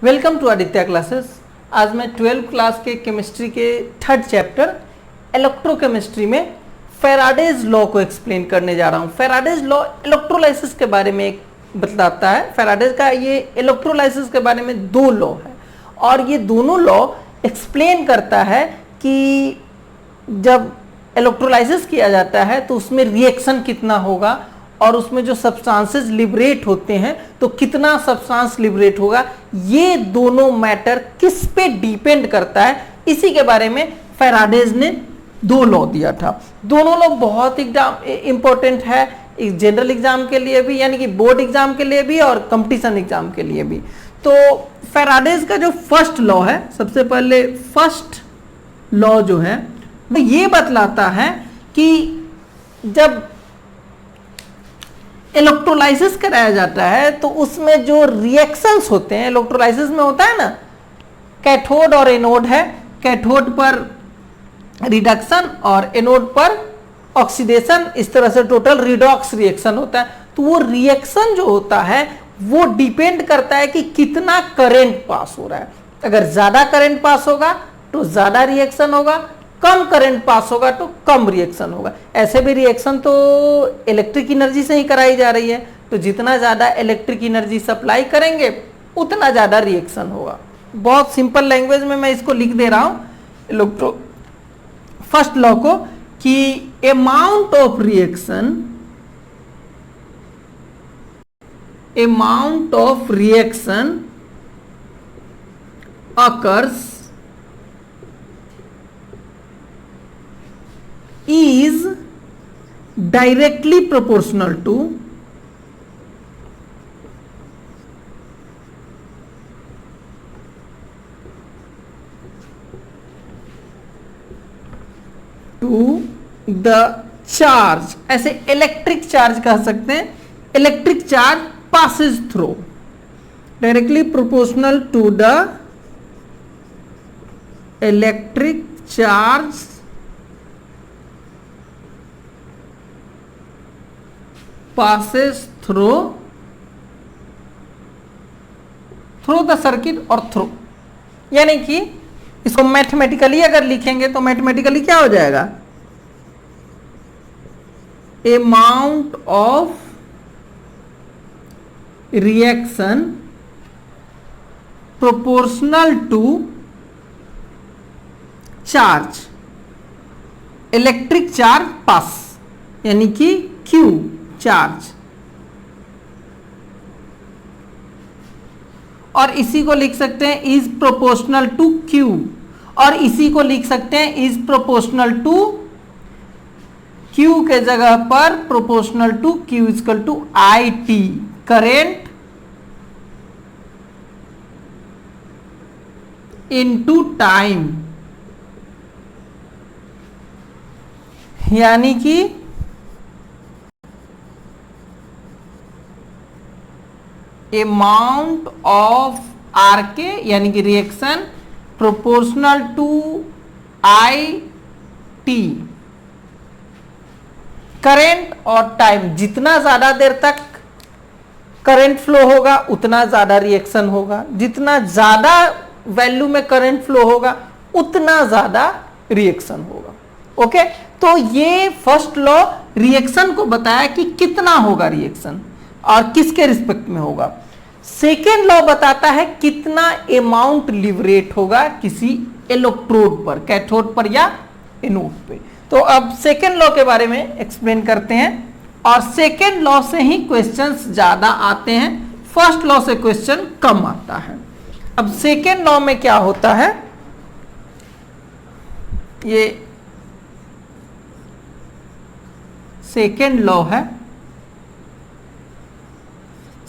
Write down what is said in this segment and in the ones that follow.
Welcome to Aditya classes. आज मैं 12th class के केमिस्ट्री के 3rd चैप्टर इलेक्ट्रोकेमिस्ट्री में फैराडेज लॉ को एक्सप्लेन करने जा रहा हूँ। फैराडेज लॉ इलेक्ट्रोलाइसिस के बारे में बतलाता है। फैराडेज का ये इलेक्ट्रोलाइसिस के बारे में 2 लॉ है और ये दोनों लॉ एक्सप्लेन करता है कि जब इलेक्ट्रोलाइसिस किया जाता है तो उसमें रिएक्शन कितना होगा और उसमें जो सब्सटेंसेस लिबरेट होते हैं तो कितना सब्सटेंस लिबरेट होगा। ये दोनों मैटर किस पे डिपेंड करता है, इसी के बारे में फैराडेज ने 2 लॉ दिया था। दोनों लॉ बहुत इंपॉर्टेंट है जनरल एग्जाम के लिए भी, यानी कि बोर्ड एग्जाम के लिए भी और कंपटीशन एग्जाम के लिए भी। तो फैराडेज का जो फर्स्ट लॉ है, सबसे पहले फर्स्ट लॉ जो है वो ये बतलाता है कि जब इलेक्ट्रोलाइसिस कराया जाता है तो उसमें जो रिएक्शंस होते हैं, इलेक्ट्रोलाइसिस में होता है ना, कैथोड और एनोड है। कैथोड पर रिडक्शन और एनोड पर ऑक्सीडेशन, इस तरह से टोटल रिडॉक्स रिएक्शन होता है। तो वो रिएक्शन जो होता है वो डिपेंड करता है कि कितना करंट पास हो रहा है। अगर ज्यादा करंट पास होगा तो ज्यादा रिएक्शन होगा, कम करंट पास होगा तो कम रिएक्शन होगा। ऐसे भी रिएक्शन तो इलेक्ट्रिक एनर्जी से ही कराई जा रही है, तो जितना ज्यादा इलेक्ट्रिक एनर्जी सप्लाई करेंगे उतना ज्यादा रिएक्शन होगा। बहुत सिंपल लैंग्वेज में मैं इसको लिख दे रहा हूं इलेक्ट्रो फर्स्ट लॉ को कि amount of reaction occurs is directly proportional to the charge। ऐसे इलेक्ट्रिक चार्ज कह सकते हैं। Electric charge passes through, directly proportional to the electric charge passes through the circuit और through, यानी कि इसको मैथमेटिकली अगर लिखेंगे तो मैथमेटिकली क्या हो जाएगा, amount of reaction proportional to charge, electric charge pass, यानी कि Q चार्ज। और इसी को लिख सकते हैं इज प्रोपोर्शनल टू Q, और इसी को लिख सकते हैं इज प्रोपोर्शनल टू Q के जगह पर proportional to Q equal to IT, current into time, यानी कि अमाउंट ऑफ RK यानी कि reaction proportional to IT, current और टाइम। जितना ज्यादा देर तक करंट फ्लो होगा उतना ज्यादा रिएक्शन होगा, जितना ज्यादा वैल्यू में करंट फ्लो होगा उतना ज्यादा रिएक्शन होगा। ओके, तो ये फर्स्ट लॉ रिएक्शन को बताया कि कितना होगा रिएक्शन और किसके रिस्पेक्ट में होगा। सेकेंड लॉ बताता है कितना अमाउंट लिबरेट होगा किसी इलेक्ट्रोड पर, कैथोड पर या एनोड पे। तो अब सेकेंड लॉ के बारे में एक्सप्लेन करते हैं, और सेकेंड लॉ से ही क्वेश्चंस ज्यादा आते हैं, फर्स्ट लॉ से क्वेश्चन कम आता है। अब सेकेंड लॉ में क्या होता है, ये सेकेंड लॉ है।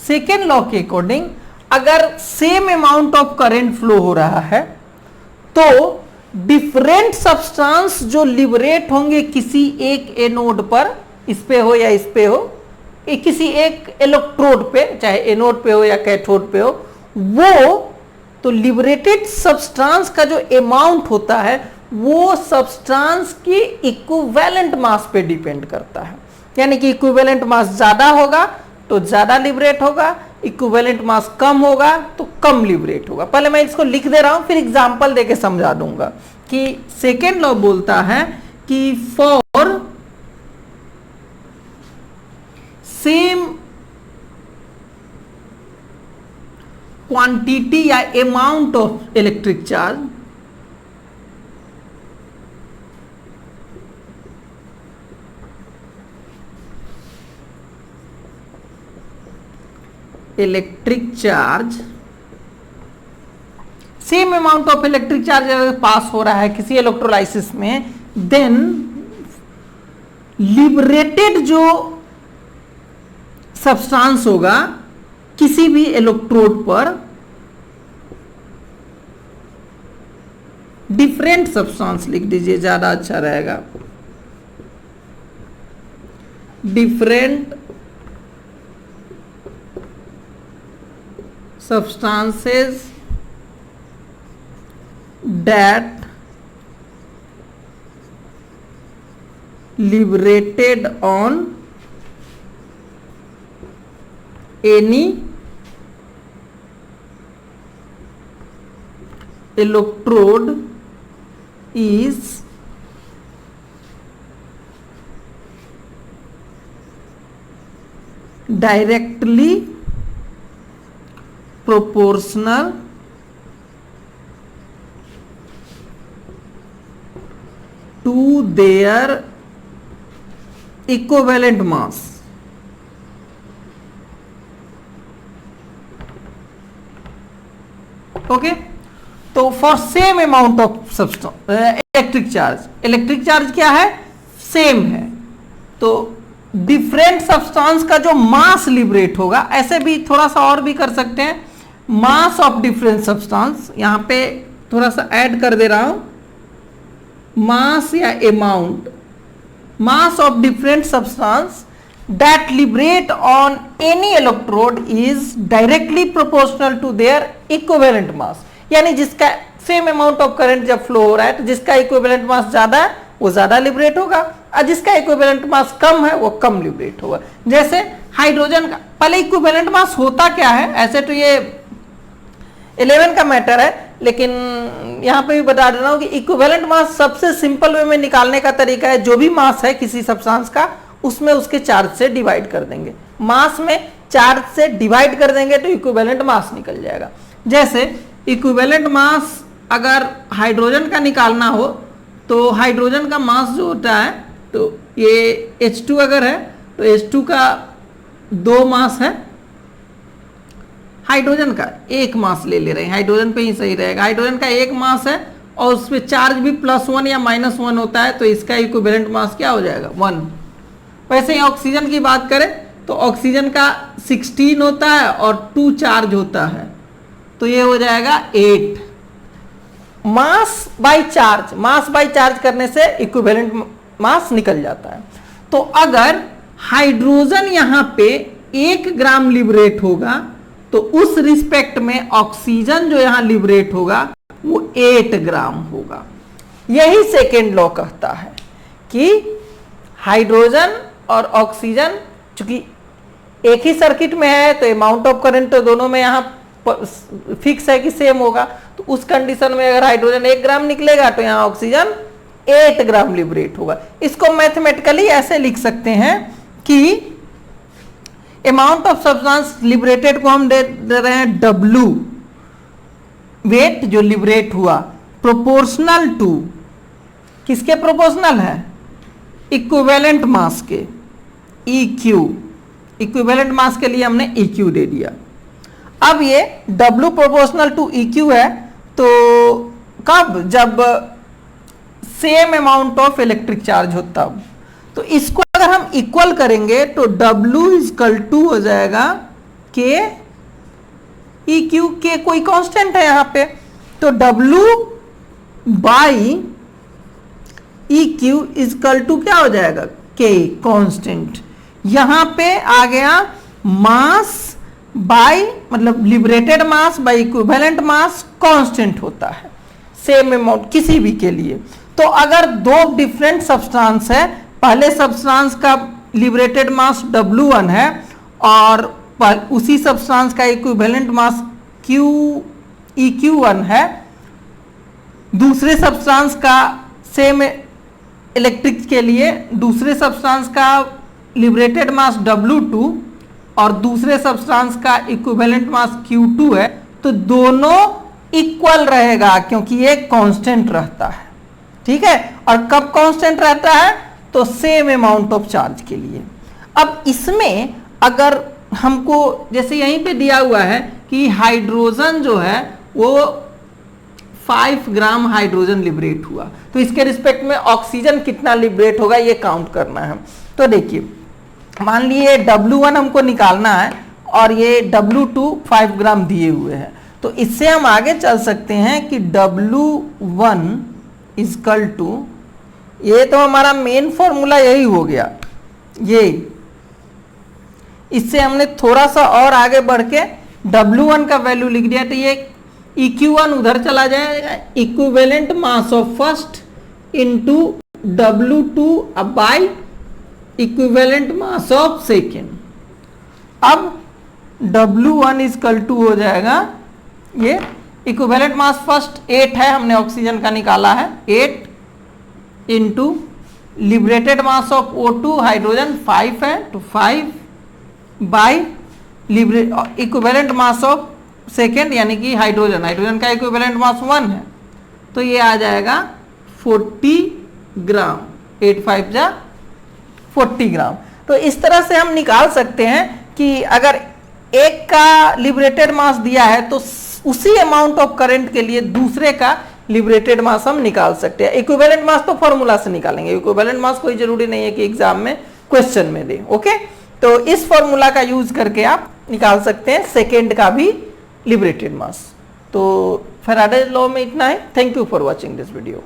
सेकेंड लॉ के अकॉर्डिंग अगर same amount of current flow हो रहा है तो डिफरेंट सब्सटेंस जो लिबरेट होंगे किसी एक एनोड पर, इस पे हो या इस पे हो, किसी एक इलेक्ट्रोड पे, चाहे एनोड पे हो या कैथोड पे हो, वो तो लिबरेटेड सब्सटेंस का जो अमाउंट होता है वो सब्सटेंस की इक्विवेलेंट मास पे डिपेंड करता है। यानी कि इक्विवेलेंट मास ज्यादा होगा तो ज्यादा लिबरेट होगा, इक्विवेलेंट मास कम होगा तो कम लिबरेट होगा। पहले मैं इसको लिख दे रहा हूं, फिर एग्जांपल देके समझा दूंगा कि सेकेंड लॉ बोलता है कि फॉर सेम क्वांटिटी या amount of electric charge, same amount of electric charge अगर पास हो रहा है किसी इलेक्ट्रोलाइसिस में, देन लिबरेटेड जो सब्सटेंस होगा किसी भी इलेक्ट्रोड पर, डिफरेंट सब्सटेंस लिख दीजिए ज्यादा अच्छा रहेगा, different substances that liberated on any electrode is directly proportional to their equivalent mass। Okay, तो for same amount of substance electric charge क्या है, सेम है, तो डिफरेंट सब्सटेंस का जो मास लिबरेट होगा, ऐसे भी थोड़ा सा और भी कर सकते हैं, मास ऑफ डिफरेंट सब्सटेंस, यहां पे थोड़ा सा ऐड कर दे रहा हूं, मास या amount, mass of different substance that liberate on any electrode is directly proportional to their equivalent mass. यानी जिसका सेम अमाउंट ऑफ करंट जब फ्लो हो रहा है तो जिसका इक्विवेलेंट मास ज्यादा है वो ज्यादा लिबरेट होगा, और जिसका इक्विवेलेंट मास कम है वो कम लिबरेट होगा। जैसे हाइड्रोजन का, पहले इक्विवेलेंट मास होता क्या है, ऐसे तो ये 11 का मैटर है, लेकिन यहां पे भी बता दे रहा हूं कि इक्विवेलेंट मास सबसे सिंपल वे में निकालने का तरीका है, जो भी मास है किसी सब्सटेंस का उसमें उसके चार्ज से डिवाइड कर देंगे, मास में चार्ज से डिवाइड कर देंगे तो इक्विवेलेंट मास निकल जाएगा। जैसे इक्विवेलेंट मास अगर हाइड्रोजन का निकालना हो तो हाइड्रोजन का मास जो होता है, तो ये H2 अगर है तो H2 का 2 मास है, हाइड्रोजन का 1 मास ले रहे हैं, हाइड्रोजन पे ही सही रहेगा, हाइड्रोजन का 1 मास है और उस पर चार्ज भी +1 या -1 होता है, तो इसका इक्विवेलेंट मास क्या हो जाएगा, 1। वैसे ही ऑक्सीजन की बात करें तो ऑक्सीजन का 16 होता है और 2 चार्ज होता है, तो ये हो जाएगा 8। मास बाय चार्ज करने से इक्विवेलेंट मास निकल जाता है। तो अगर हाइड्रोजन यहां पे 1 ग्राम लिबरेट होगा तो उस रिस्पेक्ट में ऑक्सीजन जो यहां लिबरेट होगा वो 8 ग्राम होगा। यही सेकेंड लॉ कहता है कि हाइड्रोजन और ऑक्सीजन चूंकि एक ही सर्किट में है तो अमाउंट ऑफ करंट तो दोनों में यहां फिक्स है कि सेम होगा, तो उस कंडीशन में अगर हाइड्रोजन 1 ग्राम निकलेगा तो यहां ऑक्सीजन 8 ग्राम लिबरेट होगा। इसको मैथमेटिकली ऐसे लिख सकते हैं कि अमाउंट ऑफ सब्सटेंस लिबरेटेड को हम दे रहे हैं W, वेट जो लिबरेट हुआ, प्रोपोर्शनल टू, किसके प्रोपोर्शनल है, इक्विवेलेंट मास के, EQ, इक्विवेलेंट मास के लिए हमने EQ दे दिया। अब ये W प्रोपोर्शनल टू EQ है, तो कब, जब same amount of electric charge हो तब। तो इसको अगर हम इक्वल करेंगे तो W इक्वल टू हो जाएगा K EQ, के कोई कांस्टेंट है यहां पे, तो W by EQ equal to क्या हो जाएगा, K कांस्टेंट। यहां पे आ गया मास बाय, मतलब liberated mass by equivalent mass constant होता है सेम अमाउंट किसी भी के लिए। तो अगर 2 डिफरेंट सब्सटेंस है, पहले सब्सटेंस का लिबरेटेड मास W1 है और पर उसी सब्सटेंस का इक्विवेलेंट मास EQ1 है, दूसरे सब्सटेंस का सेम इलेक्ट्रिक के लिए दूसरे सब्सटेंस का लिबरेटेड मास W2 और दूसरे सब्सटेंस का इक्विवेलेंट मास Q2 है, तो दोनों इक्वल रहेगा क्योंकि ये कांस्टेंट रहता है, ठीक है। और कब कांस्टेंट रहता है? तो सेम अमाउंट ऑफ चार्ज के लिए। अब इसमें अगर हमको जैसे यहीं पे दिया हुआ है कि हाइड्रोजन जो है वो 5 ग्राम हाइड्रोजन लिबरेट हुआ, तो इसके रिस्पेक्ट में ऑक्सीजन कितना लिबरेट होगा ये काउंट करना है। तो देखिए मान लिए W1 हमको निकालना है और ये W2 5 ग्राम दिए हुए हैं, तो इससे हम आगे चल सकते हैं कि W1 इजकल टू, ये तो हमारा मेन फॉर्मूला यही हो गया, ये इससे हमने थोड़ा सा और आगे बढ़ के W1 का वैल्यू लिख दिया, तो ये EQ1 उधर चला जाएगा, equivalent mass of first into W2 by equivalent mass of second. अब W1 इजकल टू हो जाएगा, ये इक्विवेलेंट मास फर्स्ट 8 है, हमने ऑक्सीजन का निकाला है, 8 into liberated mass of O2 hydrogen 5 है, तो 5 by equivalent mass of second यानी कि हाइड्रोजन का इक्विवेलेंट मास 1 है, तो ये आ जाएगा 40 ग्राम, 8 5 जा 40 ग्राम। तो इस तरह से हम निकाल सकते हैं कि अगर एक का लिबरेटेड मास दिया है तो उसी अमाउंट ऑफ करंट के लिए दूसरे का लिबरेटेड मास हम निकाल सकते हैं। इक्विवेलेंट मास तो फॉर्मूला से निकालेंगे, इक्विवेलेंट मास कोई जरूरी नहीं है कि एग्जाम में क्वेश्चन में दे, ओके। तो इस फॉर्मूला का यूज करके आप निकाल सकते हैं सेकेंड का भी लिबरेटेड मास। तो फैराडेज लॉ में इतना है। Thank you for watching this video.